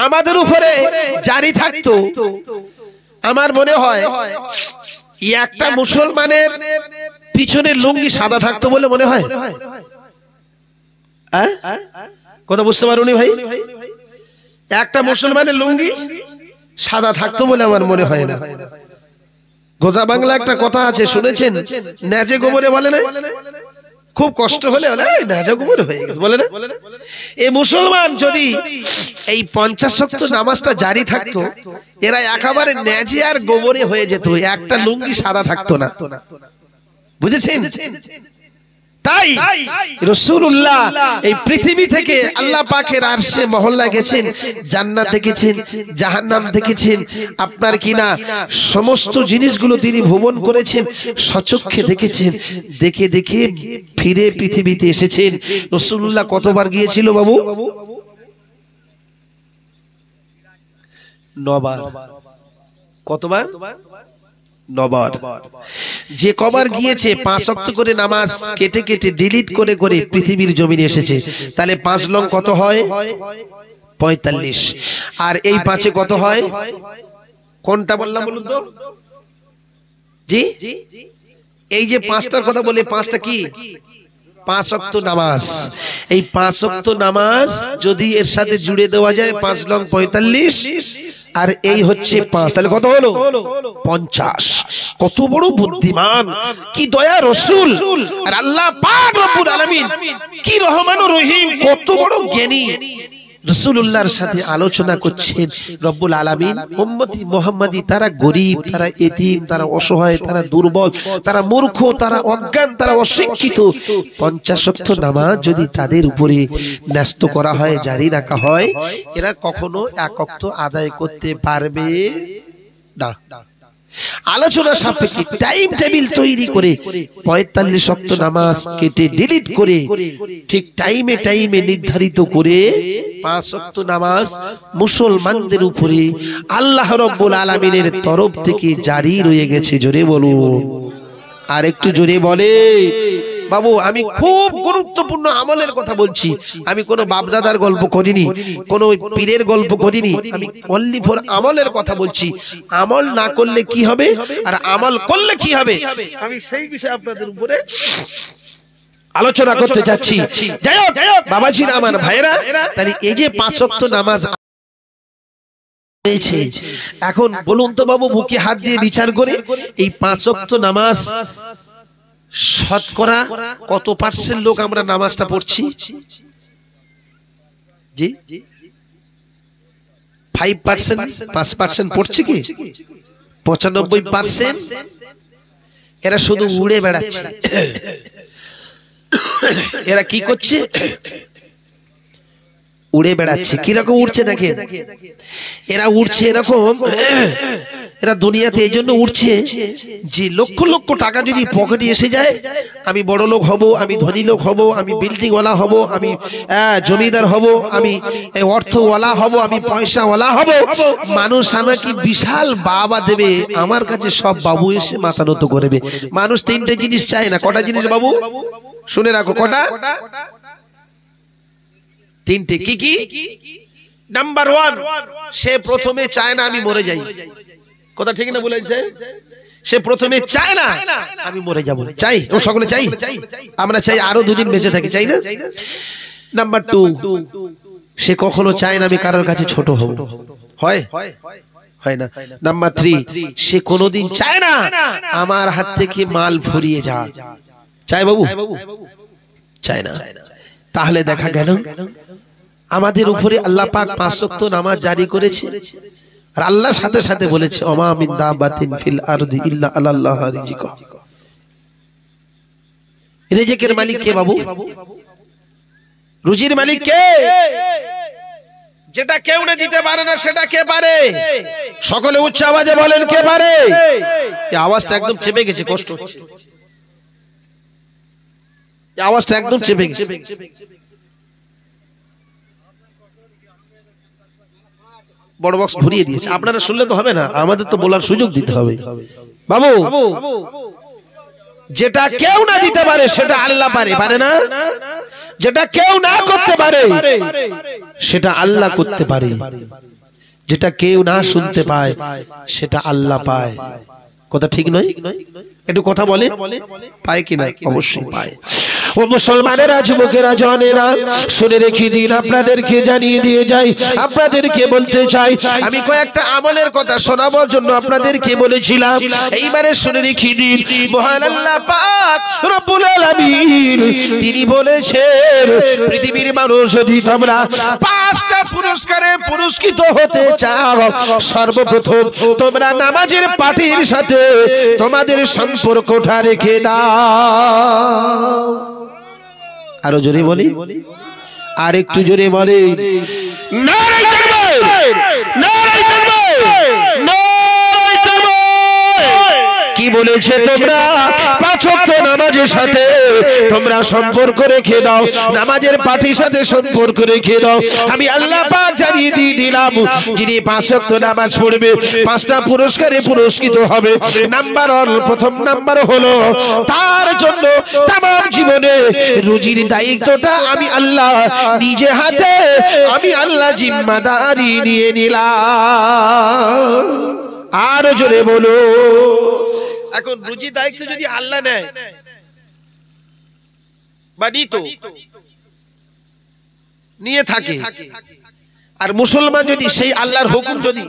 আমাদের উপরে জারি থাকতো, আমার মনে হয় একটা মুসলমানের পিছনের লুঙ্গি সাদা থাকতো বলে মনে হয়। কথা বুঝতে পারোনি ভাই? একটা মুসলমানের লুঙ্গি সাদা থাকতো বলে আমার মনে হয় না। গোজা বাংলা একটা কথা আছে, শুনেছেন? ন্যাজে গোবরে বলে না, খুব কষ্ট হলে ন্যাজে গোবরে হয়ে গেছে বলে না। এই মুসলমান যদি এই 50 ওয়াক্ত নামাজটা জারি থাকতো, এরা একেবারে ন্যাজে আর গোবরে হয়ে যেত, একটা লুঙ্গি সাদা থাকতো না। বুঝেছেন? তাই রাসূলুল্লাহ এই পৃথিবী থেকে আল্লাহ পাকের আরশে মহল্লা গেছেন, জান্নাত দেখেছেন, জাহান্নাম দেখেছেন, আপনার কিনা সমস্ত জিনিসগুলো তিনি ভ্রমণ করেছেন, সচক্ষে দেখেছেন। দেখে দেখে ফিরে পৃথিবীতে এসেছেন। রাসূলুল্লাহ কতবার গিয়েছিল বাবু? 9 বার। কতবার? 9 বার। যে কবার গিয়েছে 5 ওয়াক্ত করে নামাজ কেটে কেটে ডিলিট করে করে পৃথিবীর জমিনে এসেছে। তাহলে 5 লং কত হয়? 45। আর এই 5-এ কত হয়? কোনটা বললাম বলুন তো? জি, এই যে 5টার কথা বলে, 5টা কি? 5 ওয়াক্ত নামাজ। এই 5 ওয়াক্ত নামাজ যদি এর সাথে জুড়ে দেওয়া যায় 5 লং 45, আর এই হচ্ছে 5, তাহলে কত হলো? 50। কত বড় বুদ্ধিমান, কি দয়া রাসূল! আর আল্লাহ পাক রব্বুল আলামিন কি রহমান ও রহিম, কত বড় জ্ঞানী। রাসূলুল্লাহর সাথে আলোচনা করছেন রব্বুল আলামিন। উম্মতি মুহাম্মাদি তারা গরীব, তারা এতিম, তারা অসহায়, তারা দুর্বল, তারা মূর্খ, তারা অজ্ঞান, তারা অশিক্ষিত। 50 ওয়াক্ত নামাজ যদি তাদের উপরে ন্যস্ত করা হয়, জারি রাখা হয়, এরা কখনো 1 ওয়াক্ত আদায় করতে পারবে না। আলোচনা সাপেক্ষে টাইম টেবিল তৈরি করে 45 ওয়াক্ত নামাজ কেটে ডিলিট করে ঠিক টাইমে টাইমে নির্ধারিত করে 5 ওয়াক্ত নামাজ মুসলমানদের উপরে আল্লাহ রাব্বুল আলামিনের তরফ থেকে জারি রয়ে গেছে। জোরে বলুন, আর একটু জোরে বলে বাবু। আমি খুব গুরুত্বপূর্ণ আমলের কথা বলছি। আমি কোনো বাপদাদার গল্প করিনি, কোনো পীরের গল্প করিনি। আমি অনলি ফর আমলের কথা বলছি। আমল না করলে কি হবে আর আমল করলে কি হবে, আমি সেই বিষয়ে আপনাদের উপরে আলোচনা করতে যাচ্ছি। যাই হোক বাবাজিরা, আমার ভাইরা, তাহলে এই যে 5 ওয়াক্ত নামাজ হয়েছে, এখন বলুন তো বাবু, বুকে হাত দিয়ে বিচার করে এই 5 ওয়াক্ত নামাজ শতকরা কত পার্সেন্ট লোক আমরা নামাজটা পড়ছি? জি, 5%, 5% পড়ছি কি? 95% এরা শুধু উড়ে বেড়াচ্ছে। এরা কি করছে? উড়ে বেড়াচ্ছে। কিরকম উড়ছে দেখেন, এরা উড়ছে এরকম, এরা দুনিয়াতে এই জন্য উঠছে যে লক্ষ লক্ষ টাকা যদি পকেটে এসে যায়, আমি বড় লোক হব, আমি ধনী লোক হব, আমি বিল্ডিংওয়ালা হব, আমি জমিদার হব, আমি অর্থওয়ালা হব, আমি পয়সাওয়ালা হব, মানুষ আমাকে বিশাল বাবা দেবে, আমার কাছে সব বাবু এসে মাথা নত করবে। মানুষ তিনটে জিনিস চায় না। কটা জিনিস বাবু? শুনে রাখো, কটা? তিনটে। কি কি? নাম্বার 1, সে প্রথমে চায় না আমি মরে যাই। কথা ঠিক না বলেছে? সে প্রথমে চায় না আমি মরে যাব। চাই ও সকলে চাই, আমরা চাই আরো 2 দিন বেঁচে থাকি, চাই না? নাম্বার 2, সে কখনো চায় না আমি কারোর কাছে ছোট হব। হয়? হয় না। নাম্বার 3, সে কোনোদিন চায় না আমার হাত থেকে মাল ফুরিয়ে যা। চাই বাবু? চায় না। তাহলে দেখা গেল আমাদের উপরে আল্লাহ পাক 5 ওয়াক্ত নামাজ জারি করেছে, আর আল্লাহর সাথে সাথে বলেছে ওমা মিন দাবাতিন ফিল আরদি ইল্লা আল্লাহ রিজিকুহা। রিজিকের মালিক কে বাবু? রুজির মালিক কে? যেটা কেউ না দিতে পারে না সেটা কে পারে? সকলে উচ্চ আওয়াজে বলেন, কে পারে? এই আওয়াজটা একদম চেপে গেছে, কষ্ট হচ্ছে। এই আওয়াজটা একদম চেপে গেছে। বড় বক্স ঘুরিয়ে দিয়েছে, আপনারা শুনলে তো হবে না, আমাদের তো বলার সুযোগ দিতে হবে বাবু। যেটা কেউ না দিতে পারে সেটা আল্লাহ পারে, পারে না? যেটা কেউ না করতে পারে সেটা আল্লাহ করতে পারে, যেটা কেউ না শুনতে পায় সেটা আল্লাহ পায়। কথা ঠিক নয়? একটু কথা বলে পায় কিনা? অবশ্যই পায়। ও মুসলমানেরা, যুবকেরা, জনেরা, শুনে রেখে দিন, আপনাদেরকে জানিয়ে দিয়ে যাই, আপনাদেরকে বলতে চাই, আমি কয়েকটা আমলের কথা শোনাবার জন্য আপনাদেরকে বলেছিলাম। এইবারে শুনে রেখে দিন, মহান আল্লাহ পাক রব্বুল আলামিন তিনি বলেছেন, পৃথিবীর মানুষ যদি তোমরা 5টা পুরস্কারে পুরস্কৃত হতে চাও, সর্বপ্রথম তোমরা নামাজের পাঠের সাথে তোমাদের সম্পর্কটা রেখে দাও। আরো জোরে বলি, আর একটু জোরে বলে, নারায়ে তাকবীর, নারায়ে তাকবীর, নারায়ে তাকবীর। কি বলেছে? তোমরা 5 ওয়াক্ত নামাজের সাথে তোমরা সম্পর্ক রেখে দাও, নামাজের পাঠের সাথে সম্পর্ক রেখে দাও। আমি আল্লাহ পাক জানিয়ে দিয়ে দিলাম, যিনি 5 ওয়াক্ত নামাজ পড়বে 5টা পুরস্কারে পুরস্কৃত হবে। নাম্বার 1, প্রথম নাম্বার হলো তার জন্য तमाम জীবনে রুজির দায়িত্বটা আমি আল্লাহ নিজে হাতে, আমি আল্লাহ জিম্মাদারি নিয়ে নিলাম। আর জোরে বলো। এখন রুজির দায়িত্ব যদি আল্লাহ নেয় বা নিয়ে থাকে, আর মুসলমান যদি সেই আল্লাহর হুকুম যদি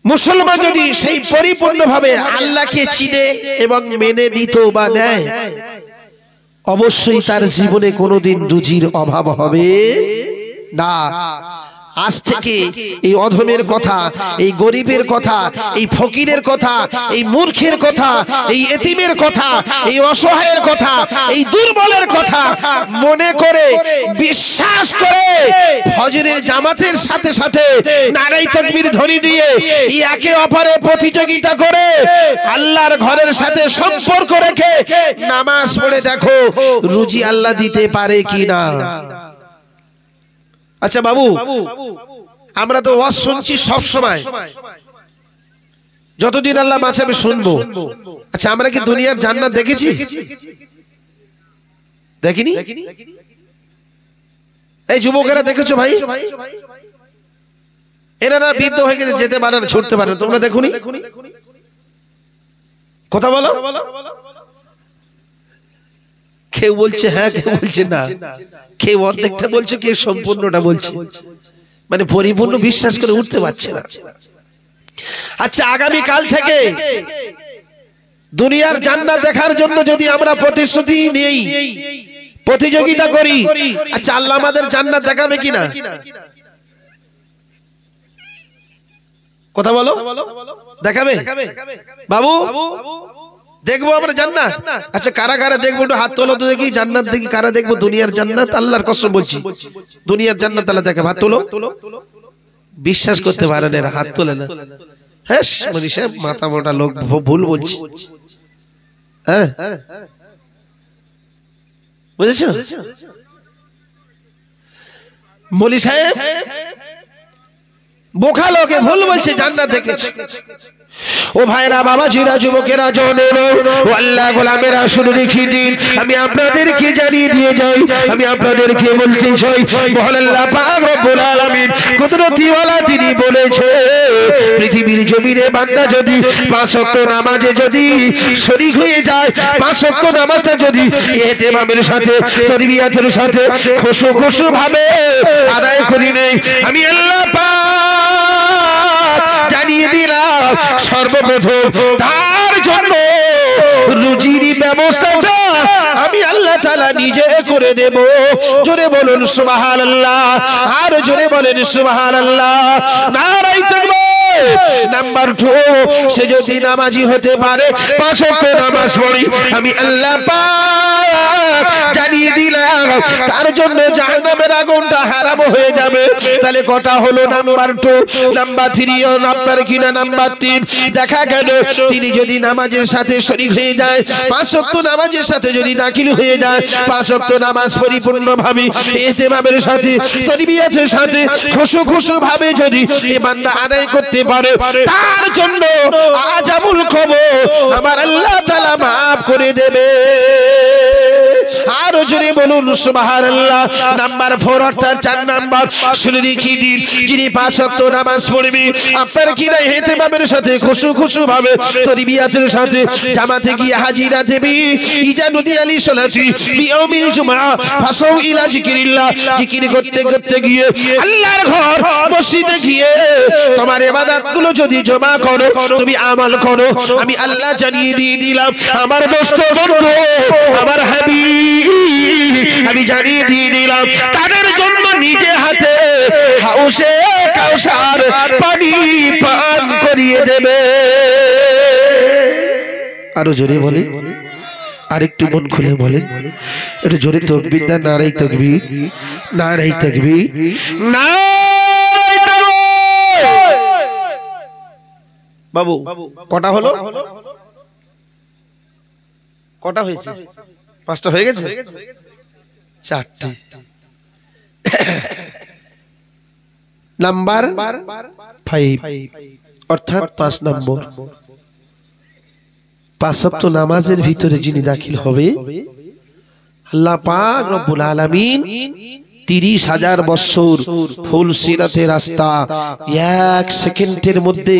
মুসলমান যদি সেই পরিপূর্ণভাবে আল্লাহকে চিনে এবং মেনে নিত বা নেয়, অবশ্যই তার জীবনে কোনোদিন রুজির অভাব হবে না। আজ থেকে এই অধমের কথা, এই গরিবের কথা, এই ফকিরের কথা, এই মূর্খের কথা, এই এতিমের কথা, এই অসহায়ের কথা, এই দুর্বলের কথা মনে করে, বিশ্বাস করে, ফজরের জামাতের সাথে সাথে নারায়ে তাকবীর ধ্বনি দিয়ে একে অপরে প্রতিযোগিতা করে আল্লাহর ঘরের সাথে সম্পর্ক রেখে নামাজ পড়ে দেখো রুজি আল্লাহ দিতে পারে কিনা। আচ্ছা বাবু, আমরা তো ওয়াজ শুনছি সব সময়, যতদিন আল্লাহ বাঁচাবে শুনবো। আচ্ছা, আমরা কি দুনিয়ার জান্নাত দেখেছি? দেখিনি? এই যুবকেরা দেখেছো ভাই? এনারা বৃদ্ধ হয়ে গেলে যেতে পারে না, ছুটতে পারে না, তোমরা দেখোনি? কথা বলো। কেউ বলছে হ্যাঁ, কেউ বলছে না, কেউ অর্ধেকটা বলছে, কেউ সম্পূর্ণটা বলছে, মানে পরিপূর্ণ বিশ্বাস করে উঠতে পারছে না। আচ্ছা, আগামী কাল থেকে দুনিয়ার জান্নাত দেখার জন্য যদি আমরা প্রতিশ্রুতি নেই, প্রতিযোগিতা করি, আচ্ছা আল্লাহ আমাদের জান্নাত দেখাবে কিনা? কথা বলো, দেখাবে বাবু? দেখবো আমরা জান্নাত? আচ্ছা, কারা কারা দেখবো একটু হাত তোলো তো দেখি, জান্নাত দেখি কারা দেখবো, দুনিয়ার জান্নাত। আল্লাহর কসম বলছি, দুনিয়ার জান্নাত আল্লাহ দেখে। হাত তোলো। বিশ্বাস করতে পারেন এরা, হাত তোলে না। হ্যাঁ, মনি সাহেব মাথা মোটা লোক, ভুল বলছি। হ্যাঁ, বুঝেছো মনি সাহেব? বোকা লোকে ভুল বলছে, জান্নাত দেখেছে। ও ভাইরা, বাবাজিরা, যুবকেরা, জনেরা, ও আল্লাহ গোলামেরা, শুনে রেখে দিন, আমি আপনাদেরকে জানিয়ে দিয়ে যাই, আমি আপনাদেরকে বলতে চাই, মহান আল্লাহ পাক রব্বুল আলামিন কুদরতিওয়ালা তিনি বলেছে, পৃথিবীর জমিনে বান্দা যদি 5 ওয়াক্ত নামাজে যদি শরীক হয়ে যায়, 5 ওয়াক্ত নামাজটা যদি ইহতিমামের সাথে, তারবিয়াতের সাথে খুশু ভাবে আদায় করি নেই, আমি আল্লাহ পাক জানিয়ে দিলাম, সর্বপ্রথম তার জন্য রুজির ব্যবস্থাটা আমি আল্লাহ তাআলা নিজে করে দেব। জোরে বলুন সুবহানাল্লাহ, আর জোরে বলেন সুবহানাল্লাহ, নারায়ে তাকবীর। নাম্বার 2, সে যদি নামাজি হতে পারে, 5 ওয়াক্ত নামাজ পড়ি, আমি আল্লাহ পাক জানিয়ে দিলাম তার জন্য জাহান্নামের আগুনটা হারাম হয়ে যাবে। তাহলে কথা হলো নাম্বার 2, নাম্বার 3 ও আপনার কিনা নাম্বার 3। দেখা গেল তিনি যদি নামাজের সাথে শরীক হয়ে যায়, 5 ওয়াক্ত নামাজের সাথে যদি দাখিল হয়ে যায়, 5 ওয়াক্ত নামাজ পরিপূর্ণভাবে ইহতিমামের সাথে তারবিয়াতের সাথে খুশু ভাবে যদি এই বান্দা আদায় করতে পারে, তার জন্য আযাবুল কবর আমার আল্লাহ তাআলা maaf করে দেবে। আরো জোরে বলুন সুবহানাল্লাহ। নাম্বার 4 অর্থাৎ 4 নাম্বার, শুনে রেখে দিন, যিনি 5 ওয়াক্ত নামাজ পড়বে, আপনার কি না ইহতিমামের সাথে খুশু ভাবে তারবিয়াতের সাথে জামাতে গিয়ে হাজিরা দেবে। ইজা নদী আলী সালাতি বিয়াউমিল জুমআ ফাসাউ ইলা যিকরিল্লাহ, জিকির করতে করতে গিয়ে আল্লাহর ঘর মসজিদে গিয়ে তোমার ইবাদতগুলো যদি জমা করো, তুমি আমল করো, আমি আল্লাহ জানিয়ে দিয়ে দিলাম, আমার দোস্ত বন্ধু, আমার হাবিব, আমি জানিয়ে দিয়ে দিলাম, তাদের জন্য নিজে হাতে হাউসে কাউসার পানি পান করিয়ে দেবে। আরো জোরে বলেন, আরেকটু মন খুলে বলেন, একটু জোরে তাকবীর না, নারায়ে তাকবীর, নারায়ে তাকবীর, নারায়ে তাকবীর। বাবু কটা হলো? কটা হয়েছে? 5টা হয়ে গেছে, 4টে। নাম্বার 5 অর্থাৎ 5 নম্বর, 5 ওয়াক্ত নামাজের ভিতরে যিনি দাখিল হবে, আল্লাহ পাক রব্বুল আলামিন 30,000 বছর ফুল সিরাতের রাস্তা 1 সেকেন্ডের মধ্যে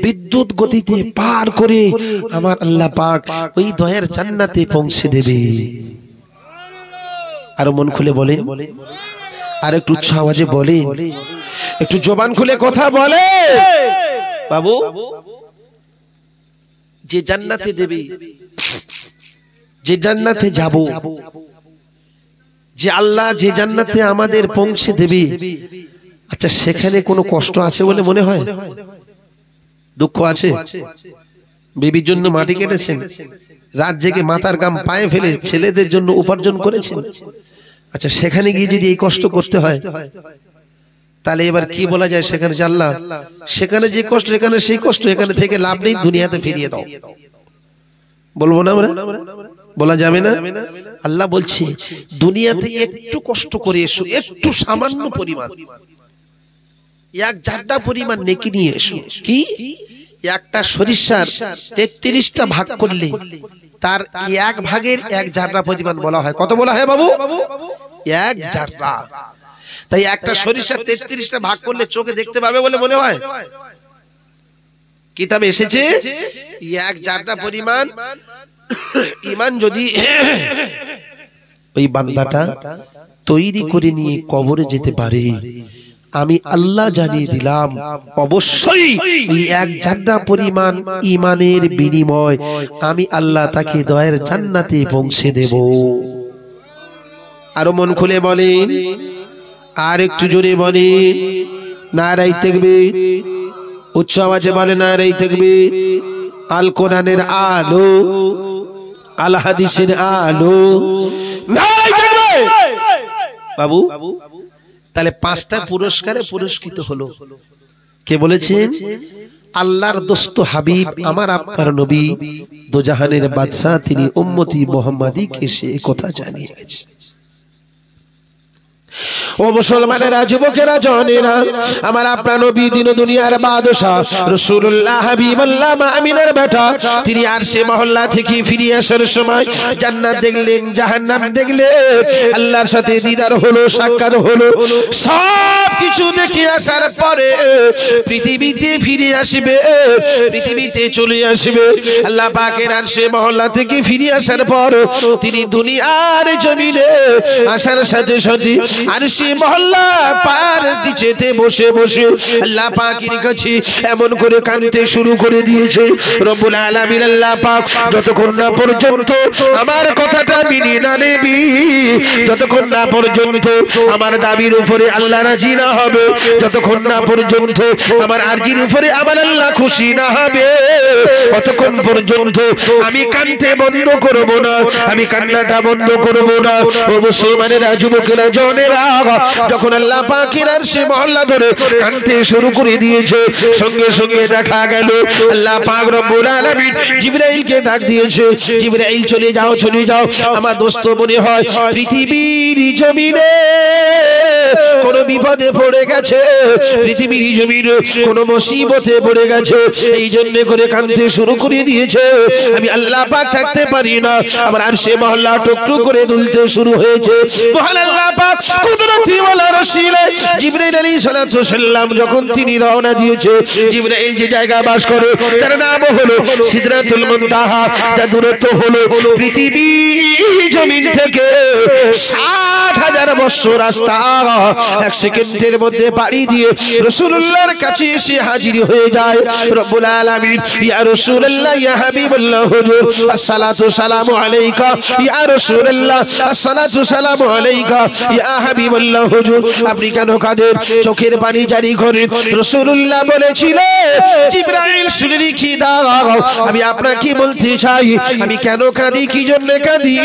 বিদ্যুৎ গতিতে পার করে আমার আল্লাহ পাক ওই দয়ার জান্নাতে পৌঁছে দেবে। আর মন খুলে বলেন, আর একটু উচ্চ আওয়াজে বলেন, একটু জবান খুলে কথা বলে। বাবু যে জান্নাতে দেবে, যে জান্নাতে যাব, যে আল্লাহ যে জান্নাতে আমাদের পৌঁছে দেবে, আচ্ছা সেখানে কোনো কষ্ট আছে বলে মনে হয়? দুঃখ আছে? বিবির জন্য মাটি কেটেছেন, রাত জেগে মাথার ঘাম পায়ে ফেলে ছেলেদের জন্য উপার্জন করেছেন, আচ্ছা সেখানে গিয়ে যদি এই কষ্ট করতে হয়, তাহলে এবার কি বলা যায় সেখানে? আল্লাহ সেখানে যে কষ্ট এখানে সেই কষ্ট, এখানে থেকে লাভ নেই, দুনিয়াতে ফিরিয়ে দাও। বলবো না আমরা? বলা যাবে না? আল্লাহ বলছে দুনিয়াতে একটু কষ্ট করে এসো, একটু সামান্য পরিমাণ, 1 জাররা পরিমাণ নেকি নিয়ে এসো। কি? একটা সরিষার 33টা ভাগ করলে তার 1 ভাগের 1 জাররা পরিমাণ বলা হয়। কত বলা হয় বাবু? 1 জাররা। তাই একটা সরিষার 33টা ভাগ করলে চোখে দেখতে পাবে বলে মনে হয়? কিতাবে এসেছে 1 জাররা পরিমাণ ঈমান যদি ওই বান্দাটা তৈরি করে নিয়ে কবরে যেতে পারে, আমি আল্লাহ জানিয়ে দিলাম অবশ্যই এই 1 জাররা পরিমাণ ঈমানের বিনিময় আমি আল্লাহ তাকে দয়ার জান্নাতে পৌঁছে দেব। আরো মন খুলে বলেন, আর একটু জোরে বলেন, নারায়ে তাকবীর। উচ্চ আওয়াজে বলেন নারায়ে তাকবীর। আল কোরআনের আলো, আল হাদিসের আলো, নারায়ে তাকবীর। বাবু তাহলে 5টা পুরস্কারে পুরস্কৃত হলো। কে বলেছেন? আল্লাহর দোস্ত হাবিব, আমার আপনার নবী, দোজাহানের বাদশা, তিনি উম্মতি মুহাম্মাদীকে সে কথা জানিয়ে গেছে। ও মুসলমানেরা, যুবকেরা, জনেরা, আমার আপনার নবী দিন দুনিয়ার বাদশা রাসূলুল্লাহ হাবিবুল্লাহ আমিনার বেটা, তিনি আরশে মহল্লা থেকে ফিরে আসার সময় জান্নাত দেখলেন, জাহান্নাম দেখলেন, আল্লাহর সাথে দিদার হলো, সাক্ষাৎ হলো। সব কিছু দেখে আসার পরে পৃথিবীতে ফিরে আসবে, পৃথিবীতে চলে আসবে। আল্লাহ পাকের আরশে মহল্লা থেকে ফিরে আসার পর তিনি দুনিয়ার জমিনে আসার সাথে সাথে আরশে আরশি মহল্লা পার নিচেতে বসে বসে আল্লাহ পাকের কাছে এমন করে কাঁদতে শুরু করে দিয়েছে। রব্বুল আলামিন আল্লাহ পাক যতক্ষণ না পর্যন্ত আমার কথাটা মেনে না নেবি, যতক্ষণ না পর্যন্ত আমার দাবির উপরে আল্লাহ রাজি না হবে, যতক্ষণ না পর্যন্ত আমার আরজির উপরে আমার আল্লাহ খুশি না হবে, ততক্ষণ পর্যন্ত আমি কাঁদতে বন্ধ করব না, আমি কান্নাটা বন্ধ করব না। ও মুসলমানেরা, যুবকেরা, জনেরা, যখন আল্লাহ পাকের আরশে মহল্লা ধরে কাঁদতে শুরু করে দিয়েছে, সঙ্গে সঙ্গে দেখা গেল আল্লাহ পাক রব্বুল আলামিন জিবরাইলকে ডাক দিয়েছে। জিবরাইল, চলে যাও, চলে যাও। আমার দোস্ত মনে হয় পৃথিবীর জমিনে কোন বিপদে পড়ে গেছে, পৃথিবীর জমিনে কোন মুসিবতে পড়ে গেছে, এই জন্য করে কাঁদতে শুরু করে দিয়েছে। আমি আল্লাহ পাক থাকতে পারি না, আমার আরশে মহল্লা টুকটুক করে দুলতে শুরু হয়েছে। মহান আল্লাহ পাক কুদরতি ওয়ালা রসিলে জিবরাইল আলাইহিস সালাতু সাল্লাম যখন তিনি রওনা দিয়েছে, জিবরাইল যে জায়গা বাস করে তার নাম হলো সিদরাতুল মুনতাহা, যার দূরত্ব হলো পৃথিবী জমিন থেকে ৬০,০০০ বছর রাস্তা। এক সেকেন্ডের মধ্যে পাড়ি দিয়ে রাসূলুল্লাহর কাছে এসে হাজির হয়ে যায়। রব্বুল আলামিন, ইয়া রাসূলুল্লাহ, ইয়া হাবিবাল্লাহ, হুজুর আসসালাতু সালামু আলাইকা, ইয়া রাসূলুল্লাহ আসসালাতু সালামু আলাইকা, ইয়া হাবিবাল্লাহ, হুজুর আপনি কেন কাঁদেন, চোখের পানি জারি করেন? রাসূলুল্লাহ বলেছিলেন, জিবরাইল শুনে রেখে দাও, আমি আপনাকে বলতে চাই আমি কেন কাঁদি, কি জন্য কাঁদি।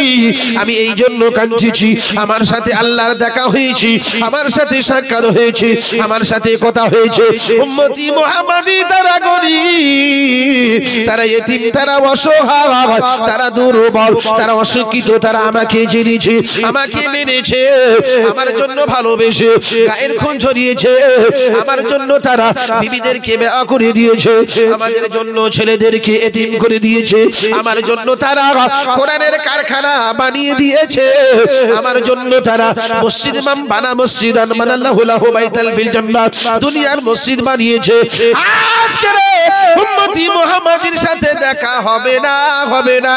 আমি এই জন্য কাঁদছি, আমার সাথে আল্লাহর দেখা হয়েছে, আমার সাথে সাক্ষাৎ হয়েছে, আমার সাথে কথা হয়েছে। উম্মতি মুহাম্মাদি তারা গরীব, তারা ইতিম, তারা অসহায়, তারা দুর্বল, তারা অশিক্ষিত, তারা আমাকে জেনেছে, আমাকে মেনেছে, আমার জন্য ভালোবেসে গায়ের খুন ঝরিয়েছে, আমার জন্য তারা বিবিদেরকে বিয়ে করে দিয়েছে, আমাদের জন্য ছেলেদেরকে এতিম করে দিয়েছে, আমার জন্য তারা কোরআনের কারখানা বানিয়ে দিয়েছে, আমার জন্য তারা মসজিদ মসজিদান বানাল্লাহু লাহু বাইতাল ফিল জান্নাত, দুনিয়ার মসজিদ বানিয়েছে। আজকে উম্মতি মুহাম্মাদের সাথে দেখা হবে না, হবে না,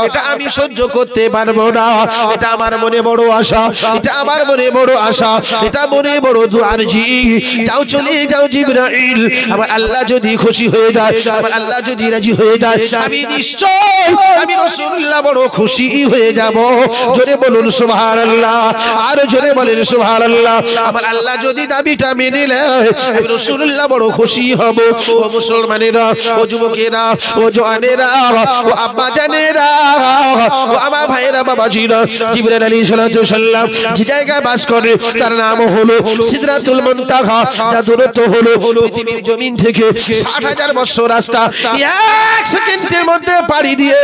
এটা আমি সহ্য করতে পারবো না, এটা আমার মনে বড় আশা, এটা আমার মনে বড় আশা, এটা মনে বড় দুআরজি। যাও, চলে যাও জিবরাইল, আমার আল্লাহ যদি খুশি হয়ে যায়, আমার আল্লাহ যদি রাজি হয়ে যায়, আমি নিশ্চয় আমি রাসূলুল্লাহ বড় খুশি হয়ে যাব। জোরে বলুন সুবহানাল্লাহ, আর জোরে বলেন সুবহানাল্লাহ। আমার আল্লাহ যদি দাবিটা মেনে নেয়, আমি রাসূলুল্লাহ বড় খুশি হব। ও মুসলমানেরা, ও যুবকেরা, ও জওয়ানেরা, ও আব্বা জানেরা, ও আমার ভাইয়েরা, বাবাজিরা, জিবরাইল আলাইহিস সালাম যে জায়গায় বাস করে তার নাম হলো সিদরাতুল মুনতাহা, যার দূরত্ব হলো পৃথিবীর জমিন থেকে ৬০,০০০ বছর রাস্তা। এক সেকেন্ডের মধ্যে পাড়ি দিয়ে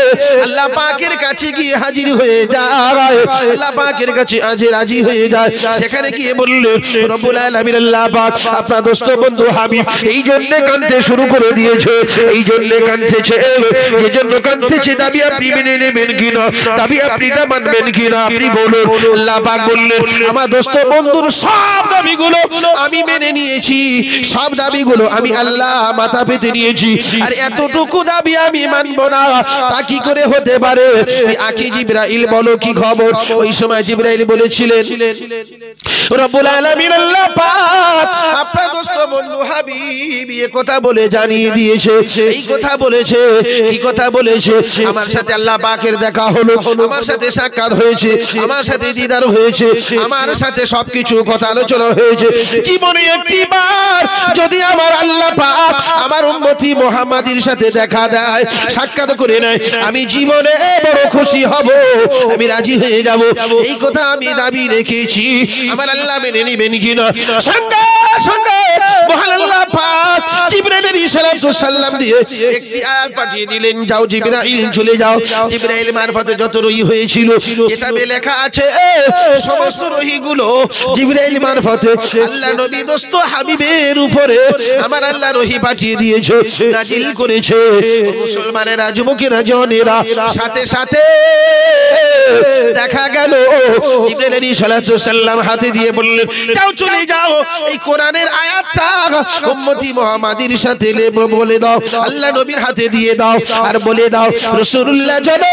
আল্লাহ পাকের কাছে গিয়ে হাজির হয়ে যায়, আল্লাহ পাকের কাছে আজ রাজি হয়ে যায়। সেখানে গিয়ে বললেন, রব্বুল আলামিন আল্লাহ পাক আপনার দোস্ত বন্ধু হাবিব এই জন্য কাঁদতে শুরু করে দিয়েছে, এই জন্য কাঁদতেছে, এই জন্য কাঁদতেছে, দাবি আপনি মেনে নেবেন কিনা, দাবি আপনি না মানবেন কিনা, আপনি বলুন। আল্লাহ পাক বললেন, আমার দোস্ত বন্ধুর সব দাবিগুলো আমি মেনে নিয়েছি, সব দাবিগুলো আমি আল্লাহ মাথা পেতে নিয়েছি, আর এতটুকু দাবি আমি মানবো না, তা কি করে হতে পারে? আকি জিবরাইল, বলো কি খবর? ওই সময় জিবরাইল বলেছিলেন, রব্বুল আলামিন আল্লাহ পাক আপনার দোস্ত বন্ধু হাবিব এই কথা বলে জানিয়ে দিয়েছে, এই কথা বলেছে। কি কথা বলেছে? আমার সাথে আল্লাহ পাকের দেখা হলো, আমার সাথে সাক্ষাৎ হয়েছে, আমার সাথে দিদার হয়েছে, আমার সাথে সবকিছু কথা আলোচনা হয়েছে। জীবনে একটিবার যদি আমার আল্লাহ পাক আমার উম্মতি মুহাম্মাদের সাথে দেখা দেয়, সাক্ষাৎ করে নেয়, আমি জীবনে বড় খুশি হব, আমি রাজি হয়ে যাব। এই কথা আমি দাবি রেখেছি, আমার আল্লাহ মেনে নেবেন কিনা? সঙ্গে সঙ্গে মহান আল্লাহ পাক জিবরাইল আলাইহিস সালাম দিয়ে একটি আয়াত পাঠিয়ে দিলেন, যাও জিবরাইল, চলে যাও। জিবরাইল মারফতে যত রহি হয়েছিল কিতাবে লেখা আছে, সমস্ত রহিগুলো জিবরাইল মারফতে আল্লাহ নবী দোস্ত হাবিবের উপরে আমার আল্লাহ রহি পাঠিয়ে দিয়েছে, নাজিল করেছে। মুসলমানেরা, যুবকেরা, জওয়ানেরা, সাথে সাথে দেখা গেল জিবরাইল আলাইহিস সালাম হাতে দিয়ে বললেন, যাও, চলে যাও, এই কোরআনের আয়াতটা উম্মতি মুহাম্মাদের সাথে লেবো বলে দাও, আল্লাহ নবীর হাতে দিয়ে দাও আর বলে দাও রাসূলুল্লাহ যেন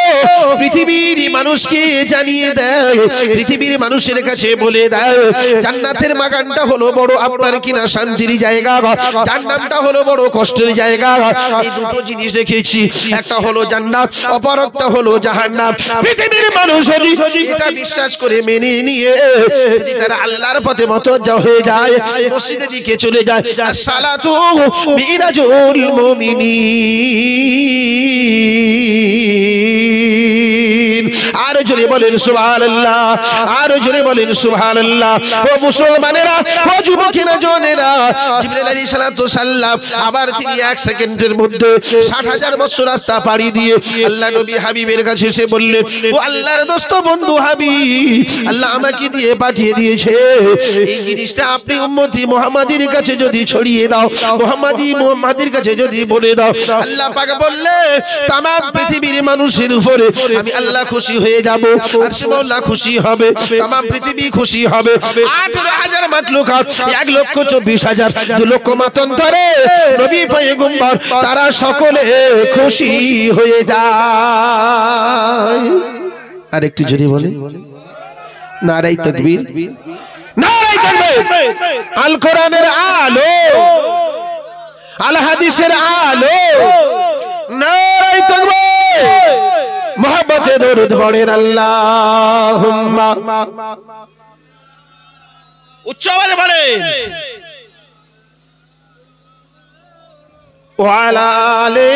পৃথিবীর মানুষকে জানিয়ে দেয়, পৃথিবীর মানুষের কাছে বলে দেয় জান্নাতের বাগানটা হলো বড় আপনার কিনা শান্তির জায়গা, জান্নাতটা হলো বড় কষ্টের জায়গা। এই দুটো জিনিস দেখেছি, একটা হলো জান্নাত, অপর একটা হলো জাহান্নাম। পৃথিবীর মানুষ যদি এটা বিশ্বাস করে মেনে নিয়ে যদি তারা আল্লাহর পথে মতওয়াজ্জা হয়ে যায়, মসজিদের দিকে চলে যায়, আসসালাতু মিরাজুল মুমিনিন। আর জোরে বলেন সুবহানাল্লাহ, আর জোরে বলেন সুবহানাল্লাহ। ও মুসলমানেরা, ও যুবকেরা, জনেরা, জিবরাইল আলাইহিস সালাতু সাল্লাম আবার তিনি 1 সেকেন্ডের মধ্যে 60,000 বছর রাস্তা পাড়ি দিয়ে আল্লাহ নবী হাবিবের কাছে এসে বললেন, ও আল্লাহর দোস্ত বন্ধু হাবিব, আল্লাহ আমাকে দিয়ে পাঠিয়ে দিয়েছে, এই জিনিসটা আপনি উম্মতি মুহাম্মাদের কাছে যদি ছড়িয়ে দাও, মুহাম্মাদের কাছে যদি বলে দাও, আল্লাহ পাক বললেন तमाम পৃথিবীর মানুষের উপরে আমি আল্লাহ খুশি হয়ে যাব, আর সে আল্লাহ খুশি হবে, तमाम পৃথিবী খুশি হবে। 18,000 মাখলুকাত, 1,24,000, 2 লক্ষ মাতান্তরে নবী পয়গম্বর তারা সকলে খুশি হয়ে যায়। আর একটু জোরে বলেন নারায়ে তাকবীর, নারায়ে তাকবীর। আল কোরআনের আলো, আল হাদিসের আলো, নারায়ে তাকবীর। মোহাম্মদে দরুদ পড়েন আল্লাহুম্মা, উচ্চ আওয়াজে পড়েন, ওয়া আলা আলি।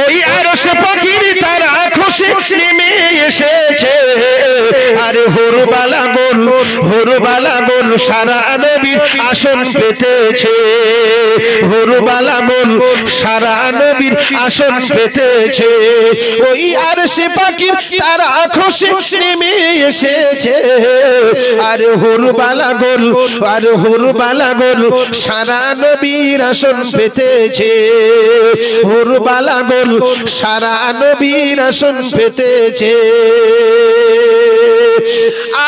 ওই আরশ পাখির তারা খুশি নেমে এসেছে, আরে হুরবালা গোল, হুরবালা গোল সারা নবীর আসন পেতেছে, হুরবালা গোল সারা নবীর আসন পেতেছে। ওই আরশ পাখির তারা খুশি নেমে এসেছে, আরে হুরবালা গোল, আরে হুরবালা গোল সারা নবীর আসন পেতেছে, হুরবালা গোল সারা নবীর আসন পেতেছে।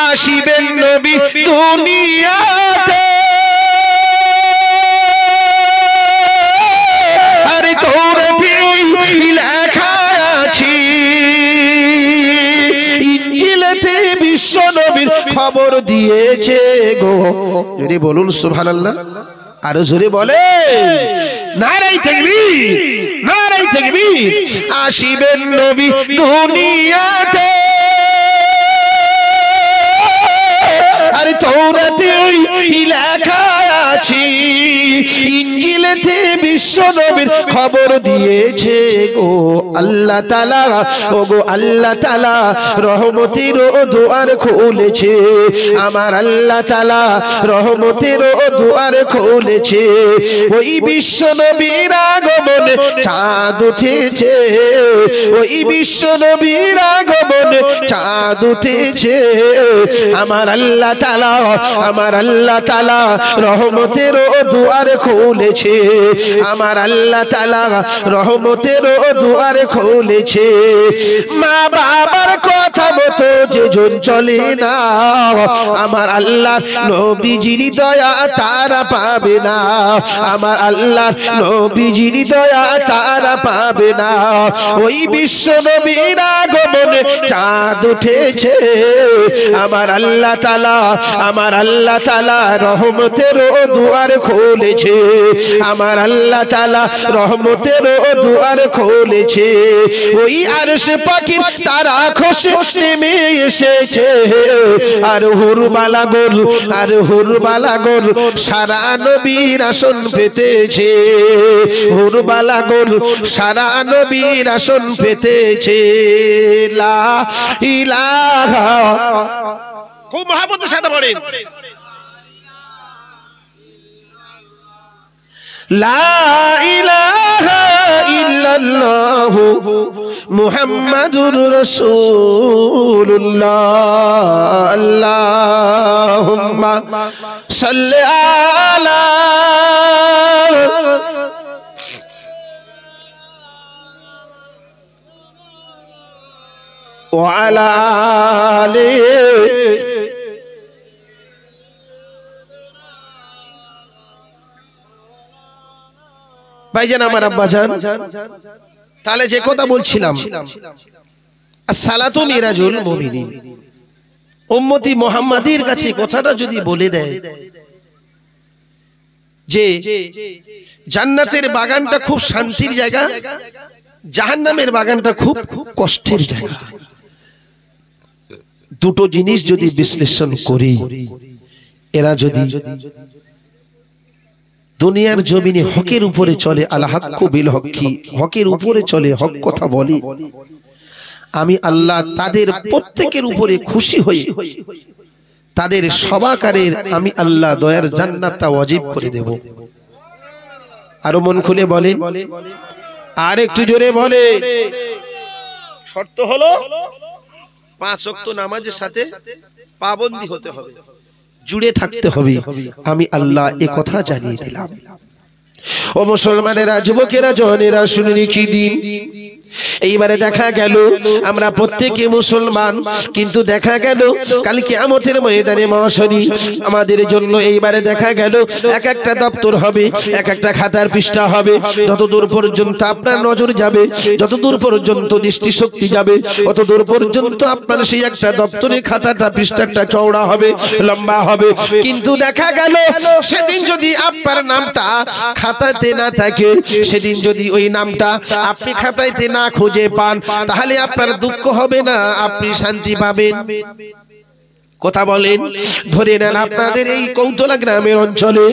আসিবেন নবী দুনিয়াতে, আরে তৌরাতে লেখা আছে, ইনজিলেতে বিশ্ব নবীর খবর দিয়েছে গো। যদি বলুন সুবহানাল্লাহ, আরো জোরে বলে নারায়ে তাকবীর, নারায়ে তাকবীর। আসিবেন নবী দুনিয়াতে, আরে তৌরাতে লেখা আছে, ইনজিলেতে বিশ্ব নবীর খবর দিয়েছে গো আল্লাহ তাআলা, ও গো আল্লাহ তাআলা রহমতের দুয়ার খুলেছে, আমার আল্লাহ তাআলা রহমতের দুয়ার খুলেছে। ওই বিশ্ব নবীর আগমনে চাঁদ উঠেছে, ওই বিশ্ব নবীর আগমনে চাঁদ উঠেছে, আমার আল্লাহ তাআলা, আমার আল্লাহ তাআলা রহমতের দুয়ার খুলেছে, আমার আল্লাহ তাআলা রহমতের দুয়ার খুলেছে। মা বাবার কথা মতো যেজন চলে না, আমার আল্লাহর নবীজির দয়া তারা পাবে না, আমার আল্লাহর নবীজির দয়া তারা পাবে না। ওই বিশ্ব নবীর আগমনে চাঁদ উঠেছে, আমার আল্লাহ তাআলা, আমার আল্লাহ তাআলা রহমতের দুয়ার খুলেছে, আমার আল্লাহ তাআলা রহমতের দুয়ার খুলেছে। ওই আরশ পাখির তারা খুশি নেমে এসেছে, আর হুরবালা গোল, আর হুরবালা গোল সারা নবীর আসন পেতেছে, হুরবালা গোল সারা নবীর আসন পেতেছে। লা ইলাহা, খুব মহব্বতের সাথে বলেন, লা ইলাহা ইল্লাল্লাহ মুহাম্মাদুর রাসূলুল্লাহ। আল্লাহুম্মা সাল্লি আলা ওয়া আলা আলি। ভাইজান আমার আব্বাজান, তাহলে যে কথা বলছিলাম, আসসালাতু মিরাজুল মুমিনিন, উম্মতি মুহাম্মাদির কাছে কথাটা যদি বলে দেয় যে জান্নাতের বাগানটা খুব শান্তির জায়গা, জাহান্নামের বাগানটা খুব কষ্টের জায়গা, দুটো জিনিস যদি বিশ্লেষণ করি, এরা যদি দুনিয়ার জমিনে হকের উপরে চলে, আল হাক্কু বিল হক্কি, হকের উপরে চলে, হক কথা বলে, আমি আল্লাহ তাদের প্রত্যেকের উপরে খুশি হয়ে তাদের সবাকারের আমি আল্লাহ দয়ার জান্নাতটা ওয়াজিব করে দেব। আরো মন খুলে বলেন, আর একটু জোরে বলে। শর্ত হলো 5 ওয়াক্ত নামাজের সাথে পাবন্দী হতে হবে, জুড়ে থাকতে হবে। আমি আল্লাহ এ কথা জানিয়ে দিলাম। ও মুসলমানেরা, যুবকেরা, জওয়ানেরা, শুনে রেখে দিন, এইবারে দেখা গেল আমরা প্রত্যেকে মুসলমান, কিন্তু দেখা গেল কাল কিয়ামতের ময়দানে মহাশরী আমাদের জন্য এইবারে দেখা গেল এক একটা দপ্তর হবে, এক একটা খাতার পৃষ্ঠা হবে। যতদূর পর্যন্ত আপনার নজর যাবে, যতদূর পর্যন্ত দৃষ্টিশক্তি যাবে, ততদূর পর্যন্ত আপনার সেই একটা দপ্তরে খাতাটা পৃষ্ঠাটা চওড়া হবে, লম্বা হবে। কিন্তু দেখা গেল সেদিন যদি আপনার নামটা খাতাতে না থাকে, সেদিন যদি ওই নামটা আপনি খাতাইতে না খুঁজে পান, তাহলে আপনার দুঃখ হবে না, আপনি শান্তি পাবেন। কথা বলেন। ধরে নেন আপনাদের এই কৌতলা গ্রামের অঞ্চলে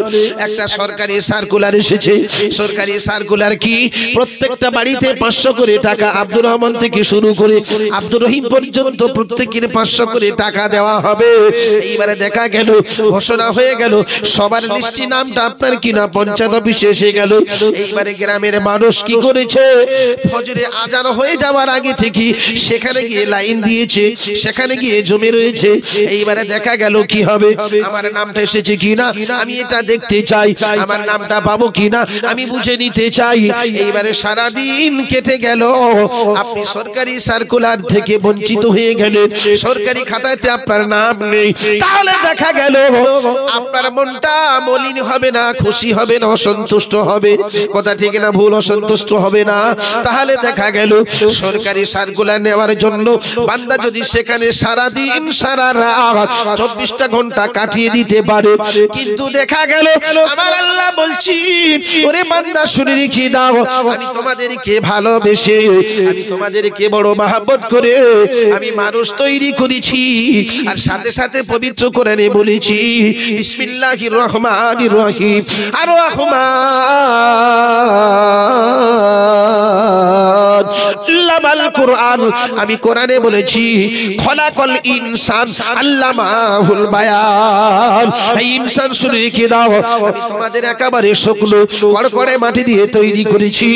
একটা সরকারি সার্কুলার এসেছে। সরকারি সার্কুলার কি? প্রত্যেকটা বাড়িতে 500 করে টাকা, আব্দুর রহমান থেকে শুরু করে আব্দুর রহিম পর্যন্ত প্রত্যেকের 500 করে টাকা দেওয়া হবে। এইবারে দেখা গেল ঘোষণা হয়ে গেল, সবার লিস্টি নামটা আপনার কিনা পঞ্চায়েত অফিসে এসে গেল। এইবারে গ্রামের মানুষ কি করেছে, ফজরে আজান হয়ে যাওয়ার আগে থেকে সেখানে গিয়ে লাইন দিয়েছে, সেখানে গিয়ে জমে রয়েছে। এইবারে দেখা গেল কি হবে, আমার নামটা এসেছে কিনা আমি এটা দেখতে চাই, আমার নামটা পাবো কিনা আমি বুঝে নিতে চাই। এইবারে সারা দিন কেটে গেল, আপনি সরকারি সার্কুলার থেকে বঞ্চিত হয়ে গেলেন, সরকারি খাতাতে আপনার নাম নেই। তাহলে দেখা গেল আপনার মনটা মলিন হবে না, খুশি হবে না, অসন্তুষ্ট হবে। কথা ঠিক না ভুল? অসন্তুষ্ট হবে না। তাহলে দেখা গেল সরকারি সার্কুলার নেওয়ার জন্য বান্দা যদি সেখানে সারা দিন সারা রাত 24টা ঘন্টা কাটিয়ে দিতে পারে, কিন্তু দেখা গেল আমার আল্লাহ বলছি, ওরে বান্দা শুনে রেখে দাও, আমি তোমাদেরকে ভালোবেসে, আমি তোমাদেরকে বড় মহব্বত করে আমি মানুষ তৈরি করেছি, আর সাথে সাথে পবিত্র কোরআনে বলেছি বিসমিল্লাহির রহমানির রহিম আর রহমান আল্লামাল কুরআন। আমি কোরআনে বলেছি খলাকাল ইনসান আল্লামাহুল বায়ান। এই ইনসান শুনে রেখে দাও, আমি তোমাদের একেবারে শুকনো কড়কড়ে মাটি দিয়ে তৈরি করেছি,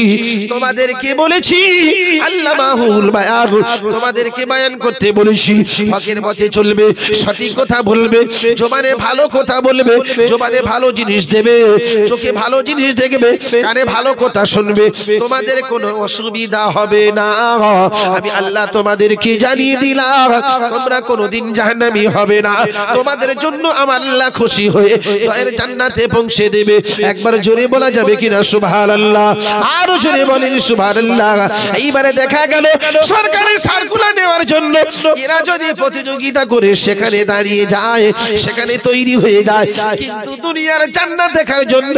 তোমাদেরকে বলেছি আল্লামাহুল বায়ান, তোমাদেরকে বায়ান করতে বলেছি। হকের পথে চলবে, সঠিক কথা বলবে, জবানে ভালো কথা বলবে, জবানে ভালো জিনিস দেবে, চোখে ভালো জিনিস দেখবে, কানে ভালো কথা শুনবে, তোমাদের কোনো অসুবিধা হবে না। আমি আল্লাহ তোমাদেরকে জানিয়ে দিলাম তোমরা কোনোদিন জাহান্নামী হবে না। তোমাদের জন্য আমার আল্লাহ খুশি হয়ে দয়ার জান্নাতে পৌঁছে দেবে। একবার জোরে বলা যাবে কিনা সুবহানাল্লাহ? আরো জোরে বলেন সুবহানাল্লাহ। এইবারে দেখা গেল সরকারের সার্কুলার নেওয়ার জন্য এরা যদি প্রতিযোগিতা করে সেখানে দাঁড়িয়ে যায়, সেখানে তৈরি হয়ে যায়, কিন্তু দুনিয়ার জান্নাত দেখার জন্য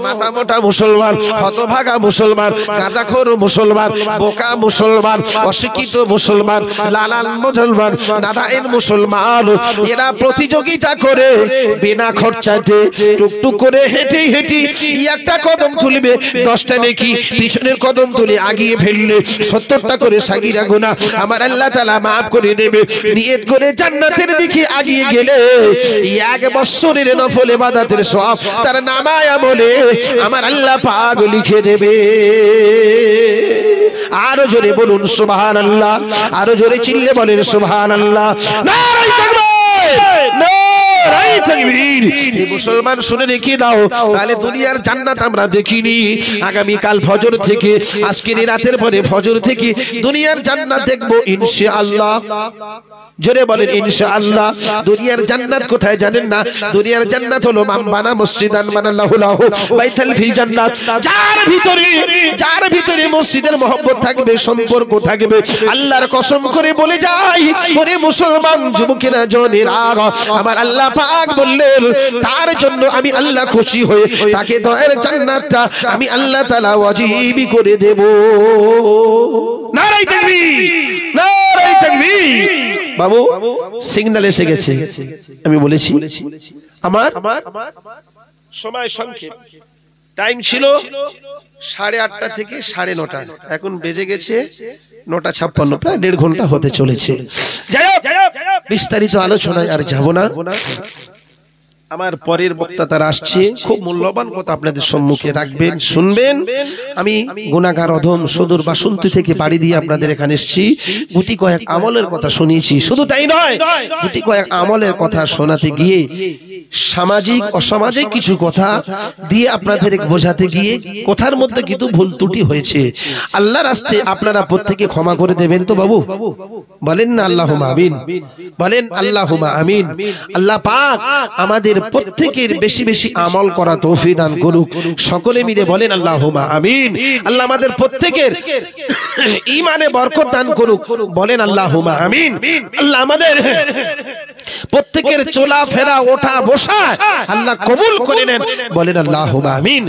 মাথা মোটা মুসলমান, হতভাগা মুসলমান, গাঁজাখোর মুসলমান, বোকা মুসলমান, অশিক্ষিত মুসলমান, লালাল মুসলমান, নাদাইন মুসলমান, এরা প্রতিযোগিতা করে বিনা খরচাতে টুকটুক করে হেঁটে হেঁটে একটা কদম তুলবে, 10টা নেকি পিছনের কদম তুলে আগিয়ে ফেললে 70টা করে সাগিরা গুনাহ আমার আল্লাহ তাআলা maaf করে দেবে। নিয়ত করে জান্নাতের দিকে আগিয়ে গেলে 1 বছরের নফল ইবাদতের সওয়াব তার নামায় আমলে আমার আল্লাহ পাক লিখে দেবে। আরো জোরে বলুন সুবহানাল্লাহ, আরো জোরে চিল্লে বলেন সুবহানাল্লাহ। নারে তাকবীর, নারে নারায়ে তাকবীর। এই মুসলমান শুনে রেখে দাও, তাহলে দুনিয়ার জান্নাত আমরা দেখিনি, আগামী কাল ফজর থেকে, আজকের রাতের পরে ফজর থেকে দুনিয়ার জান্নাত দেখবো ইনশাআল্লাহ। জোরে বলেন ইনশাআল্লাহ। দুনিয়ার জান্নাত কোথায় জানেন না? দুনিয়ার জান্নাত হলো মান বানা মসজিদান বানাল্লাহু লাহু বাইতাল ফিল জান্নাত। যার ভিতরে মসজিদের মহব্বত থাকবে, সম্পর্ক থাকবে, আল্লাহর কসম করে বলে যাই, ওরে মুসলমান যুবকেরা জনেরা, আমার আল্লাহ পাক বললেন তার জন্য আমি আল্লাহ খুশি হয়ে তাকে দয়ার জান্নাতটা আমি আল্লাহ তাআলা ওয়াজিব করে দেব। নারায়ে তাকবীর, নারায়ে তাকবীর। বাবু সিগন্যাল এসে গেছে, আমি বলেছি আমার সময় সংক্ষেপ, টাইম ছিল 8:30 থেকে 9:30, এখন বেজে গেছে 9:56, প্রায় 1.5 ঘন্টা হতে চলেছে। যাই হোক, বিস্তারিত আলোচনায় আর যাব না। আমার পরের বক্তা তারা আসছে, খুব মূল্যবান কথা আপনাদের সম্মুখে রাখবেন, শুনবেন। আমি গুনাহগার অধম সুদূর বাসন্তী থেকে বাড়ি দিয়ে আপনাদের এখানে এসেছি, গুটি কয়েক আমলের কথা শুনিয়েছি। শুধু তাই নয়, গুটি কয়েক আমলের কথা শোনাতে গিয়ে সামাজিক অসামাজিক কিছু কথা দিয়ে আপনাদের বোঝাতে গিয়ে কথার মধ্যে কিন্তু ভুল ত্রুটি হয়েছে। আল্লাহর রাস্তায় আপনারা প্রত্যেকে ক্ষমা করে দেবেন তো বাবু? বলেন না আল্লাহুম্মা আমিন, বলেন আল্লাহুম্মা আমিন। আল্লাহ পাক আমাদের প্রত্যেকের বেশি বেশি আমল করা তৌফিক দান করুক, সকলে মিলে বলেন আল্লাহুম্মা আমিন। আল্লাহ আমাদের প্রত্যেকের ঈমানে বরকত দান করুক, বলেন আল্লাহুম্মা আমিন। আল্লাহ আমাদের প্রত্যেকের চলাফেরা ওঠা বসা আল্লাহ কবুল করে নেন, বলেন আল্লাহুম্মা আমিন।